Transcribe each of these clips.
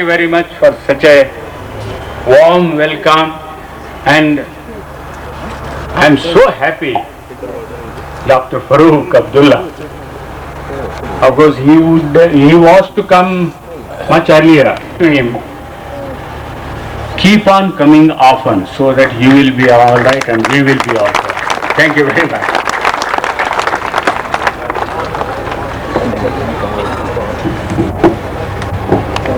you very much for such a warm welcome, and I am so happy Dr. Farooq Abdullah. Of course, he was to come much earlier. Keep on coming often so that he will be all right and we will be also. Thank you very much.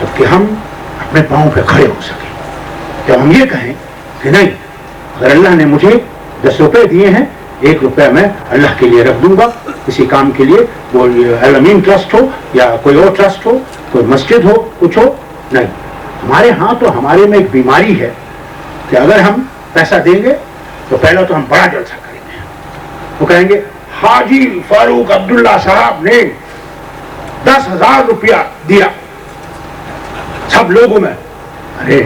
جبکہ ہم اپنے پاؤں پہ کھڑے ہو سکیں. جب ہم یہ کہیں کہ نہیں, اگر اللہ نے مجھے 10 روپے دیے ہیں, 1 روپیہ میں اللہ کے لیے رکھ دوں گا کسی کام کے لیے, وہ الامین ٹرسٹ ہو یا کوئی اور ٹرسٹ ہو, کوئی مسجد ہو, کچھ ہو. نہیں, ہمارے ہاں تو ہمارے میں ایک بیماری ہے کہ اگر ہم پیسہ دیں گے تو پہلا تو ہم بڑا جلسہ کریں گے. وہ کہیں گے حاجی فاروق عبداللہ صاحب نے 10,000 روپیہ دیا سب لوگوں میں. ارے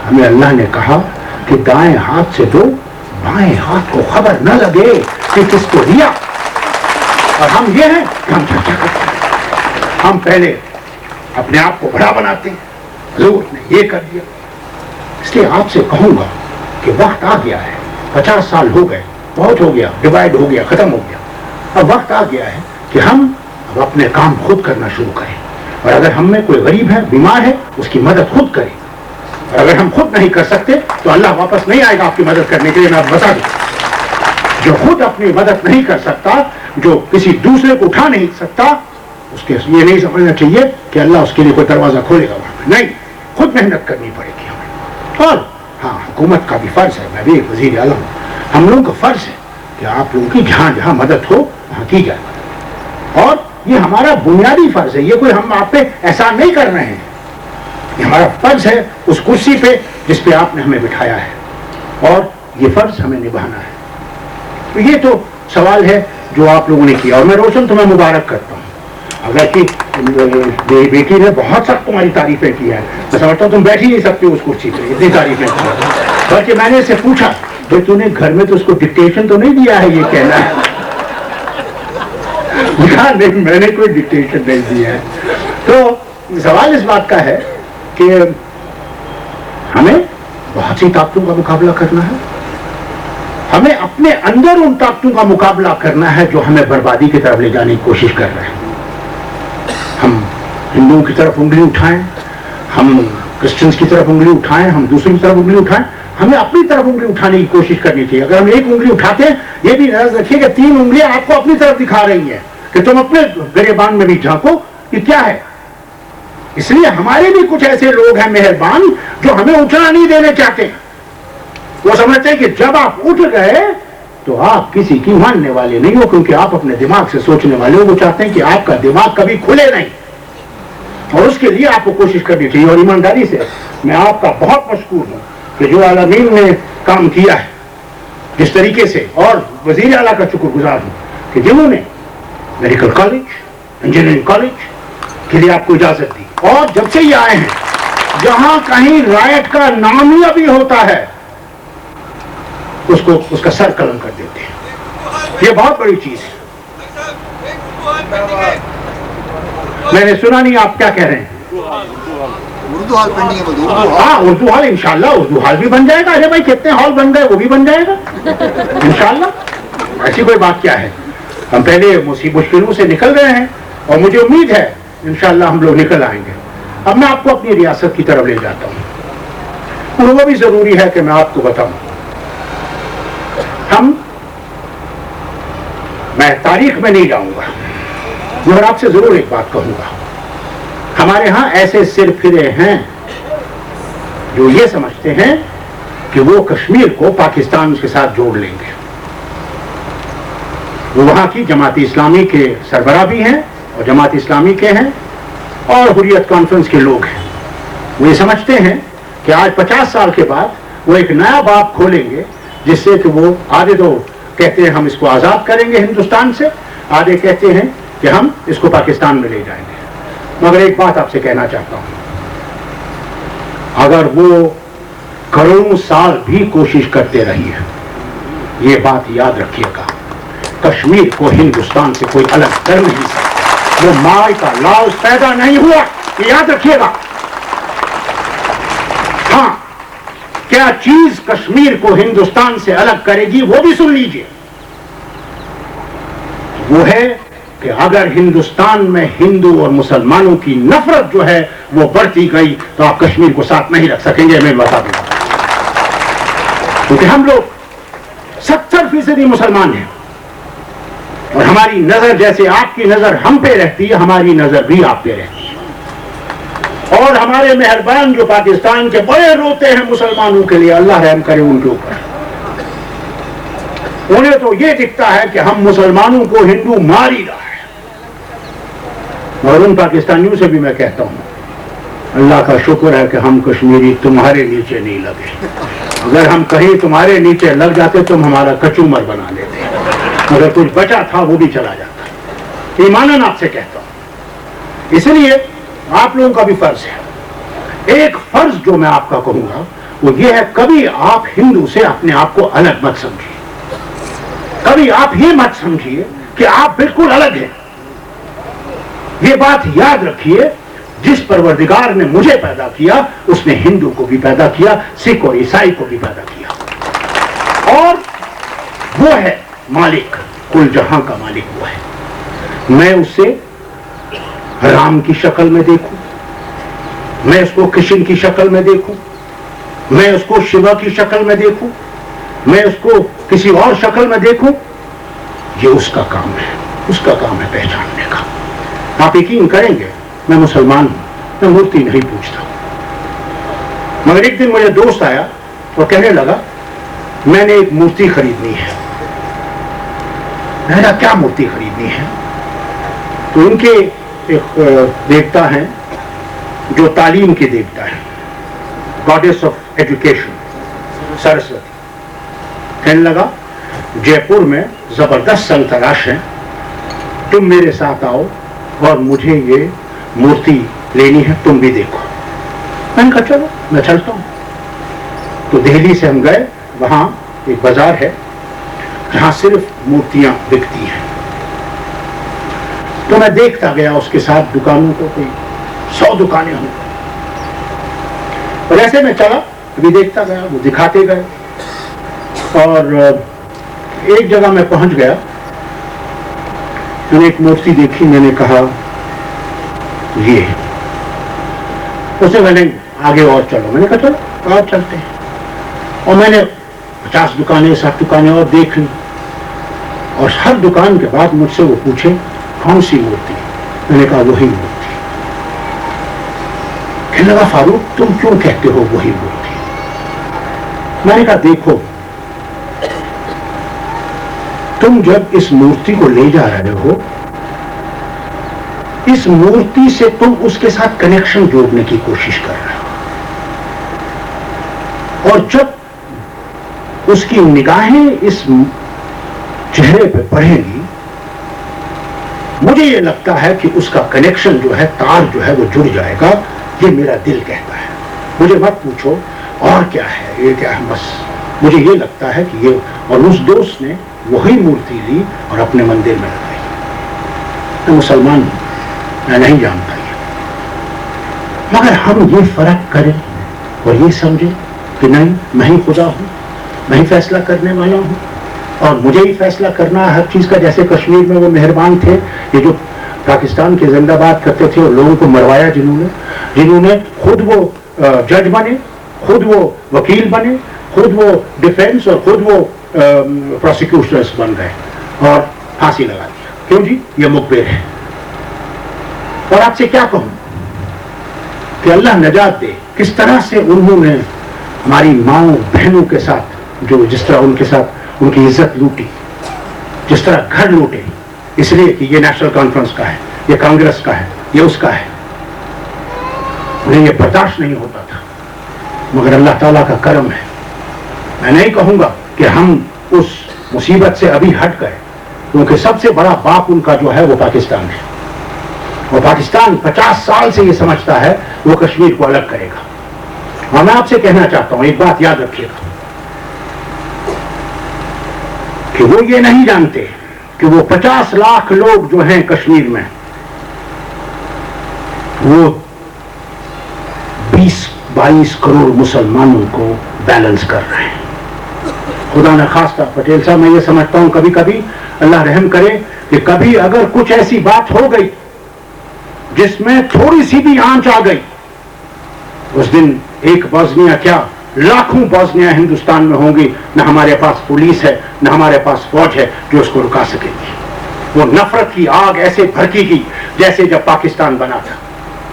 ہمیں اللہ نے کہا کہ دائیں ہاتھ سے دو, بائیں ہاتھ کو خبر نہ لگے کہ کس کو دیا. اور ہم یہ ہیں کہ ہم چرچا کرتے ہیں, ہم پہلے اپنے آپ کو بڑا بناتے ہیں, حضور نے یہ کر دیا. اس لیے آپ سے کہوں گا کہ وقت آ گیا ہے, 50 سال ہو گئے, بہت ہو گیا, ڈیوائڈ ہو گیا, ختم ہو گیا. اب وقت آ گیا ہے کہ ہم اب اپنے کام خود کرنا شروع کریں, اور اگر ہم میں کوئی غریب ہے, بیمار ہے, اس کی مدد خود کریں. اور اگر ہم خود نہیں کر سکتے تو اللہ واپس نہیں آئے گا آپ کی مدد کرنے کے لیے. میں آپ بتا دوں, جو خود اپنی مدد نہیں کر سکتا, جو کسی دوسرے کو اٹھا نہیں سکتا, اس کے یہ نہیں سمجھنا چاہیے کہ اللہ اس کے لیے کوئی دروازہ کھولے گا وہاں پہ. نہیں, خود محنت کرنی پڑے گی ہمیں. اور ہاں, حکومت کا بھی فرض ہے, میں بھی ایک وزیر اعلیٰ ہوں, ہم لوگوں کا فرض ہے کہ آپ لوگوں کی جہاں جہاں مدد ہو وہاں کی جائے. اور یہ ہمارا بنیادی فرض ہے, یہ کوئی ہم آپ پہ احسان نہیں کر رہے ہیں, یہ ہمارا فرض ہے اس کرسی پہ جس پہ آپ نے ہمیں بٹھایا ہے, اور یہ فرض ہمیں نبھانا ہے. تو یہ تو سوال ہے جو آپ لوگوں نے کیا, اور میں روشن تمہیں مبارک کرتا ہوں. اگر کہ بیٹی نے بہت سخت تمہاری تعریفیں کی ہیں, میں سمجھتا ہوں تم بیٹھ ہی نہیں سکتے اس کرسی پہ, اتنی تعریفیں کی. بلکہ میں نے اس سے پوچھا بھائی تو نے گھر میں تو اس کو ڈکٹیشن تو نہیں دیا ہے یہ کہنا ہے؟ نہیں, میں نے کوئی ڈکٹیشن نہیں دیا ہے. تو سوال اس بات کا ہے کہ ہمیں بہت سی طاقتوں کا مقابلہ کرنا ہے, ہمیں اپنے اندر ان طاقتوں کا مقابلہ کرنا ہے جو ہمیں بربادی کی طرف لے جانے کی کوشش کر رہے ہیں. ہم ہندوؤں کی طرف انگلی اٹھائیں, ہم کرسچنس کی طرف انگلی اٹھائیں, ہم دوسروں کی طرف انگلی اٹھائیں, ہمیں اپنی طرف انگلی اٹھانے کی کوشش کرنی چاہیے. اگر ہم ایک انگلی اٹھاتے ہیں, یہ بھی نظر رکھیے کہ 3 انگلیاں آپ کو اپنی طرف دکھا رہی ہیں کہ تم اپنے گریبان میں بھی جھانکو کہ کیا ہے. اس لیے ہمارے بھی کچھ ایسے لوگ ہیں مہربان جو ہمیں اٹھنا نہیں دینے چاہتے. وہ سمجھتے ہیں کہ جب آپ اٹھ گئے تو آپ کسی کی ماننے والے نہیں ہو, کیونکہ آپ اپنے دماغ سے سوچنے والے ہو. وہ چاہتے ہیں کہ آپ کا دماغ کبھی کھلے نہیں, اور اس کے لیے آپ کو کوشش کرنی چاہیے. اور ایمانداری سے میں آپ کا بہت مشکور ہوں کہ جو عالمین نے کام کیا ہے جس طریقے سے, اور وزیر اعلیٰ کا شکر گزار ہوں کہ جنہوں نے میڈیکل کالج, انجینئرنگ کالج کے لیے آپ کو اجازت دی. اور جب سے یہ آئے ہیں جہاں کہیں رائٹ کا نام ہی ابھی ہوتا ہے اس کا سر قلم کر دیتے ہیں. یہ بہت بڑی چیز ہے. میں نے سنا نہیں آپ کیا کہہ رہے ہیں. اردو ہال پینڈنگ ہے. ہاں, اردو ہال انشاءاللہ اردو ہال بھی بن جائے گا. ارے بھائی کتنے ہال بن گئے, وہ بھی بن جائے گا انشاءاللہ. ایسی کوئی بات کیا ہے. ہم پہلے مشکلوں سے نکل رہے ہیں اور مجھے امید ہے انشاءاللہ ہم لوگ نکل آئیں گے. اب میں آپ کو اپنی ریاست کی طرف لے جاتا ہوں, اور وہ بھی ضروری ہے کہ میں آپ کو بتاؤں. میں تاریخ میں نہیں جاؤں گا, مگر آپ سے ضرور ایک بات کہوں گا. ہمارے ہاں ایسے سر پھرے ہیں جو یہ سمجھتے ہیں کہ وہ کشمیر کو پاکستان کے ساتھ جوڑ لیں گے. وہ وہاں کی جماعت اسلامی کے سربراہ بھی ہیں, اور جماعت اسلامی کے ہیں, اور حریت کانفرنس کے لوگ ہیں. وہ یہ سمجھتے ہیں کہ آج 50 سال کے بعد وہ ایک نیا باب کھولیں گے جس سے کہ وہ آدھے تو کہتے ہیں ہم اس کو آزاد کریں گے ہندوستان سے, آدھے کہتے ہیں کہ ہم اس کو پاکستان میں لے جائیں گے. مگر ایک بات آپ سے کہنا چاہتا ہوں, اگر وہ کروڑوں سال بھی کوشش کرتے رہی ہے, یہ بات یاد رکھیے گا, کشمیر کو ہندوستان سے کوئی الگ کر نہیں سکتا. وہ مائی کا لاؤز پیدا نہیں ہوا, یہ یاد رکھیے گا. ہاں, کیا چیز کشمیر کو ہندوستان سے الگ کرے گی وہ بھی سن لیجئے. وہ ہے کہ اگر ہندوستان میں ہندو اور مسلمانوں کی نفرت جو ہے وہ بڑھتی گئی تو آپ کشمیر کو ساتھ نہیں رکھ سکیں گے. میں بتا دوں کیونکہ ہم لوگ 70% مسلمان ہیں, اور ہماری نظر جیسے آپ کی نظر ہم پہ رہتی ہے, ہماری نظر بھی آپ پہ رہتی ہے. اور ہمارے مہربان جو پاکستان کے بڑے روتے ہیں مسلمانوں کے لیے، اللہ رحم کرے ان کے اوپر. انہیں تو یہ دکھتا ہے کہ ہم مسلمانوں کو ہندو مار ہی رہا ہے. اور ان پاکستانیوں سے بھی میں کہتا ہوں اللہ کا شکر ہے کہ ہم کشمیری تمہارے نیچے نہیں لگے. اگر ہم کہیں تمہارے نیچے لگ جاتے تم ہمارا کچومر بنا لیتے. اگر کچھ بچا تھا وہ بھی چلا جاتا. ایماناً آپ سے کہتا ہوں. اس لیے آپ لوگوں کا بھی فرض ہے. ایک فرض جو میں آپ کا کہوں گا وہ یہ ہے، کبھی آپ ہندو سے اپنے آپ کو الگ مت سمجھیے. کبھی آپ یہ مت سمجھیے کہ آپ بالکل الگ ہیں. یہ بات یاد رکھیے، جس پروردگار نے مجھے پیدا کیا اس نے ہندو کو بھی پیدا کیا، سکھ اور عیسائی کو بھی پیدا کیا. اور وہ ہے مالک، کل جہاں کا مالک وہ ہے. میں اسے رام کی شکل میں دیکھوں، میں اس کو کرشن کی شکل میں دیکھوں، میں اس کو شیوا کی شکل میں دیکھوں، میں اس کو کسی اور شکل میں دیکھوں، یہ اس کا کام ہے. اس کا کام ہے پہچاننے کا. آپ یقین کریں گے میں مسلمان ہوں، میں مورتی نہیں پوچھتا. مگر ایک دن مجھے دوست آیا اور کہنے لگا میں نے ایک مورتی خریدنی ہے. میں نے کہا کیا مورتی خریدنی ہے؟ تو ان کے ایک دیوتا ہیں جو تعلیم کے دیوتا ہیں، گاڈیس آف ایجوکیشن، سرسوتی. کہنے لگا جے پور میں زبردست سنگ تراش ہیں، تم میرے ساتھ آؤ اور مجھے یہ مورتی لینی ہے، تم بھی دیکھو. میں نے کہا چلو میں چلتا ہوں. تو دہلی سے ہم گئے، وہاں ایک بازار ہے جہاں صرف مورتیاں بکتی ہیں. تو میں دیکھتا گیا اس کے ساتھ دکانوں کو، کوئی 100 دکانیں ہوں. اور ایسے میں چلا، ابھی دیکھتا گیا، وہ دکھاتے گئے. اور ایک جگہ میں پہنچ گیا، میں نے ایک مورتی دیکھی، میں نے کہا یہ ہے. اسے میں نے آگے اور چلو، میں نے کہا چلو اور چلتے ہیں. اور میں نے 50 دکانیں 60 دکانیں اور دیکھ لی. اور ہر دکان کے بعد مجھ سے وہ پوچھے کون سی مورتی؟ میں نے کہا وہی مورتی. کہنے لگا فاروق تم کیوں کہتے ہو وہی مورتی؟ میں نے کہا دیکھو، تم جب اس مورتی کو لے جا رہے ہو، اس مورتی سے تم اس کے ساتھ کنیکشن جوڑنے کی کوشش کر رہے ہو. اور جب اس کی نگاہیں اس چہرے پہ پڑیں گی، مجھے یہ لگتا ہے کہ اس کا کنیکشن جو ہے، تار جو ہے وہ جڑ جائے گا. یہ میرا دل کہتا ہے. مجھے مت پوچھو اور کیا ہے، یہ کیا ہے، بس مجھے یہ لگتا ہے کہ یہ. اور اس دوست نے وہی مورتی لی اور اپنے مندر میں لگائی. میں مسلمان ہوں، میں نہیں جانتا یہ. مگر ہم یہ فرق کریں اور یہ سمجھیں کہ نہیں، میں ہی خدا ہوں، میں ہی فیصلہ کرنے والا ہوں اور مجھے ہی فیصلہ کرنا ہے ہر چیز کا. جیسے کشمیر میں وہ مہربان تھے، یہ جو پاکستان کے زندہ باد کرتے تھے اور لوگوں کو مروایا، جنہوں نے خود وہ جج بنے، خود وہ وکیل بنے، خود وہ ڈیفینس اور خود وہ پروسیکیوٹرز بن گئے اور پھانسی لگا دیا. کیوں جی؟ یہ مخبر ہے. اور آپ سے کیا کہوں کہ اللہ نجات دے. کس طرح سے انہوں نے ہماری ماؤں بہنوں کے ساتھ جس طرح ان کے ساتھ ان کی عزت لوٹی، جس طرح گھر لوٹے، اس لیے کہ یہ نیشنل کانفرنس کا ہے، یہ کانگریس کا ہے، یہ اس کا ہے. انہیں یہ برداشت نہیں ہوتا تھا. مگر اللہ تعالیٰ کا کرم ہے. میں نہیں کہوں گا کہ ہم اس مصیبت سے ابھی ہٹ گئے، کیونکہ سب سے بڑا باپ ان کا جو ہے وہ پاکستان ہے. اور پاکستان 50 سال سے یہ سمجھتا ہے وہ کشمیر کو الگ کرے گا. اور میں آپ سے کہنا چاہتا ہوں ایک بات یاد رکھیے گا کہ وہ یہ نہیں جانتے کہ وہ 50 لاکھ لوگ جو ہیں کشمیر میں، وہ 20-22 کروڑ مسلمانوں کو بیلنس کر رہے ہیں. خدا نہ خواستہ پٹیل صاحب، میں یہ سمجھتا ہوں کبھی کبھی اللہ رحم کرے کہ کبھی اگر کچھ ایسی بات ہو گئی جس میں تھوڑی سی بھی آنچ آ گئی، اس دن ایک بوسنیا کیا لاکھوں بوسنیا ہندوستان میں ہوں گی. نہ ہمارے پاس پولیس ہے، نہ ہمارے پاس فوج ہے جو اس کو رکا سکے گی. وہ نفرت کی آگ ایسے بھڑکی گی جیسے جب پاکستان بنا تھا.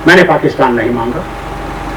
میں نے پاکستان نہیں مانگا،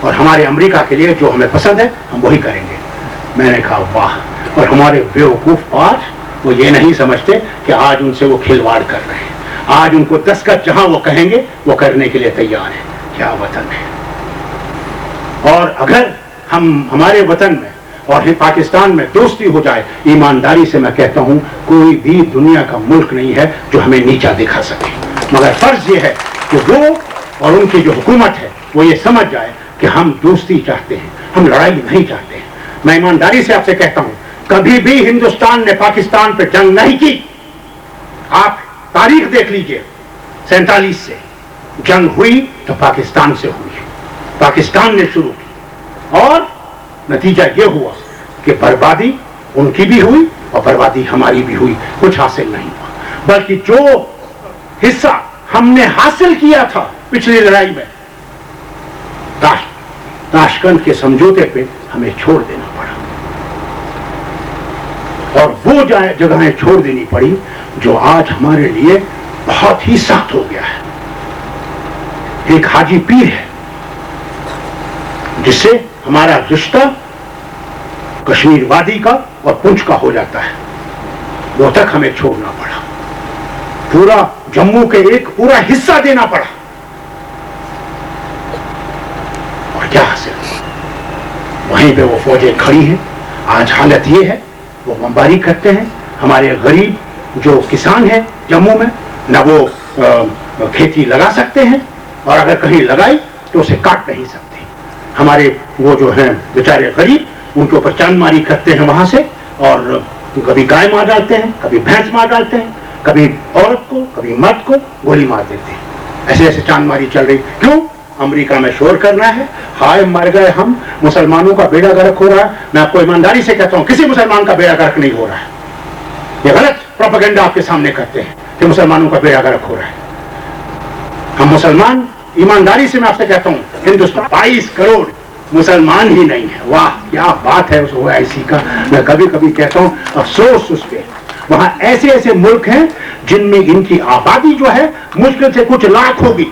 اور ہمارے امریکہ کے لیے جو ہمیں پسند ہے ہم وہی کریں گے۔ میں نے کہا واہ، اور ہمارے بیوقوف آج وہ یہ نہیں سمجھتے کہ آج ان سے وہ کھلواڑ کر رہے ہیں، آج ان کو دستخط جہاں وہ کہیں گے وہ کرنے کے لیے تیار ہیں۔ کیا وطن ہے! اور اگر ہمارے وطن میں اور پاکستان میں دوستی ہو جائے، ایمانداری سے میں کہتا ہوں کوئی بھی دنیا کا ملک نہیں ہے جو ہمیں نیچا دکھا سکے، مگر فرض یہ ہے کہ وہ اور ان کی جو حکومت ہے وہ یہ سمجھ جائے کہ ہم دوستی چاہتے ہیں، ہم لڑائی نہیں چاہتے ہیں۔ میں ایمانداری سے آپ سے کہتا ہوں کبھی بھی ہندوستان نے پاکستان پہ جنگ نہیں کی۔ آپ تاریخ دیکھ لیجئے، 47 سے جنگ ہوئی تو پاکستان سے ہوئی، پاکستان نے شروع کی، اور نتیجہ یہ ہوا کہ بربادی ان کی بھی ہوئی اور بربادی ہماری بھی ہوئی، کچھ حاصل نہیں ہوا، بلکہ جو حصہ ہم نے حاصل کیا تھا پچھلی لڑائی میں، تاشکند کے سمجھوتے پہ ہمیں چھوڑ دینا پڑا، اور وہ جگہیں چھوڑ دینی پڑی جو آج ہمارے لیے بہت ہی سخت ہو گیا ہے۔ ایک حاجی پیر ہے جس سے ہمارا رشتہ کشمیر وادی کا اور پنچ کا ہو جاتا ہے، وہ تک ہمیں چھوڑنا پڑا، پورا جموں کے ایک پورا حصہ دینا پڑا، اور کیا حاصل ہوا؟ وہیں پہ وہ فوجیں کھڑی ہیں۔ آج حالت یہ ہے وہ بمباری کرتے ہیں، ہمارے غریب جو کسان ہیں جموں میں نہ وہ کھیتی لگا سکتے ہیں، اور اگر کہیں لگائی تو اسے کاٹ نہیں سکتے۔ ہمارے وہ جو ہیں بیچارے غریب ان کے اوپر چاند ماری کرتے ہیں وہاں سے، اور کبھی گائے مار ڈالتے ہیں، کبھی بھینس مار ڈالتے ہیں، کبھی عورت کو کبھی مرد کو گولی مار دیتے ہیں۔ ایسے ایسے چاند ماری چل رہی، کیوں؟ امریکہ میں شور کرنا ہے، ہائے مر گئے ہم، مسلمانوں کا بیڑا غرق ہو رہا ہے۔ میں آپ کو ایمانداری سے کہتا ہوں کسی مسلمان کا بیڑا غرق نہیں ہو رہا ہے، یہ غلط پروپیگنڈا آپ کے سامنے کرتے ہیں کہ مسلمانوں کا بیڑا غرق ہو رہا ہے۔ ہم مسلمان، ایمانداری سے میں آپ سے کہتا ہوں ہندوستان 22 کروڑ مسلمان ہی نہیں ہے۔ واہ کیا بات ہے اس OIC کا! میں کبھی کبھی کہتا ہوں افسوس اس پہ، وہاں ایسے ایسے ملک ہیں جن میں ان کی آبادی جو ہے مشکل سے کچھ لاکھ ہوگی،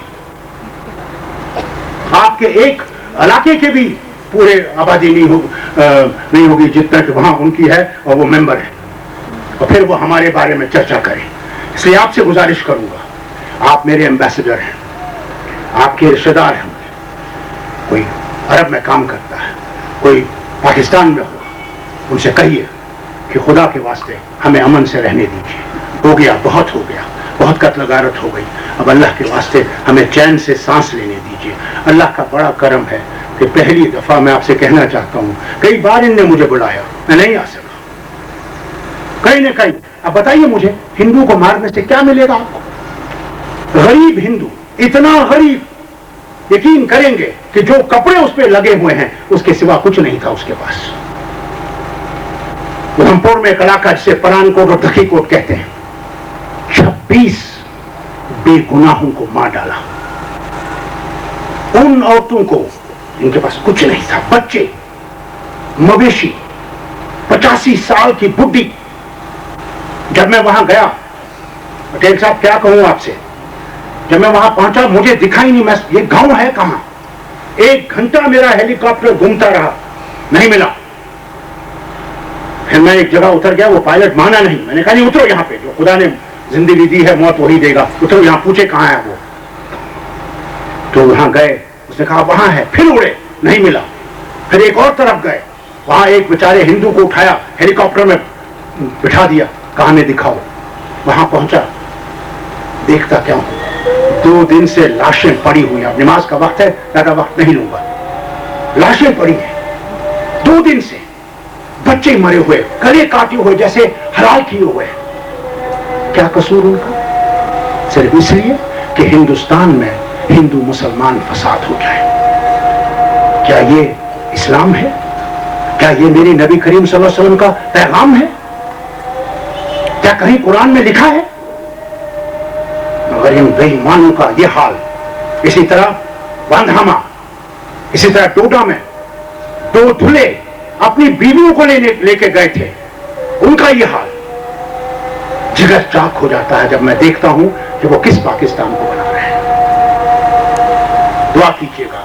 آپ کے ایک علاقے کے بھی پورے آبادی نہیں ہوگی جتنا کہ وہاں ان کی ہے، اور وہ ممبر ہے، اور پھر وہ ہمارے بارے میں چرچا کریں۔ اس لیے آپ سے گزارش کروں گا، آپ میرے ایمبیسڈر ہیں، آپ کے رشتہ دار ہیں، کوئی عرب میں کام کرتا ہے، کوئی پاکستان میں ان سے کہیے کہ خدا کے واسطے ہمیں امن سے رہنے دیجیے، ہو گیا بہت ہو گیا، بہت قتل غارت ہو گئی، اب اللہ کے واسطے ہمیں چین سے سانس لینے دیجیے۔ اللہ کا بڑا کرم ہے کہ پہلی دفعہ میں آپ سے کہنا چاہتا ہوں، کئی بار ان نے مجھے بلایا، میں نہیں آ سکا، کہیں نہ کہیں۔ اب بتائیے مجھے ہندو کو مارنے سے کیا ملے گا آپ کو؟ غریب ہندو، اتنا غریب، یقین کریں گے کہ جو کپڑے اس پہ لگے ہوئے ہیں اس کے سوا کچھ نہیں تھا اس کے پاس۔ اودھمپور میں ایک علاقہ جسے پران کوٹ اور دکھی کوٹ کہتے ہیں، 26 بے گناہوں کو مار ڈالا، ان عورتوں کو ان کے پاس کچھ نہیں تھا، بچے، مویشی، 85 سال کی بڈھی۔ جب میں وہاں گیا، پٹیل صاحب کیا کہوں آپ سے، جب میں وہاں پہنچا مجھے دکھائی نہیں، میں یہ گاؤں ہے کہاں؟ 1 گھنٹہ میرا ہیلی کاپٹر گھومتا رہا، نہیں ملا۔ پھر میں ایک جگہ اتر گیا، وہ پائلٹ مانا نہیں، میں نے کہا نہیں اترو یہاں پہ، جو خدا نے زندگی دی ہے موت وہی دے گا، اترو یہاں، پوچھے کہاں ہے وہ۔ تو وہاں گئے، اس نے کہا وہاں ہے، پھر اڑے، نہیں ملا۔ پھر ایک اور طرف گئے، وہاں ایک بیچارے ہندو کو اٹھایا، ہیلی کاپٹر میں بٹھا دیا، کہاں میں دکھاؤ۔ وہاں پہنچا، دیکھتا کیا ہوں، 2 دن سے لاشیں پڑی ہوئی ہیں، اب نماز کا وقت ہے، زیادہ وقت نہیں لوں گا، لاشیں پڑی ہیں 2 دن سے، بچے مرے ہوئے، گلے کاٹے ہوئے جیسے حلال کیے ہوئے۔ کیا قصور ان کا؟ صرف اس لیے کہ ہندوستان میں ہندو مسلمان فساد ہو جائے۔ کیا یہ اسلام ہے؟ کیا یہ میرے نبی کریم صلی اللہ علیہ وسلم کا پیغام ہے؟ کیا کہیں قرآن میں لکھا ہے؟ مگر ان بے ایمانوں کا یہ حال، اسی طرح باندھاما، اسی طرح ٹوڈا میں 2 دھلے اپنی بیویوں کو لے کے گئے تھے، ان کا یہ حال، جگر چاک ہو جاتا ہے جب میں دیکھتا ہوں کہ وہ کس پاکستان کو بنا رہے ہیں۔ دعا کیجیے گا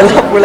ಎಲ್ಲ ಪುಳ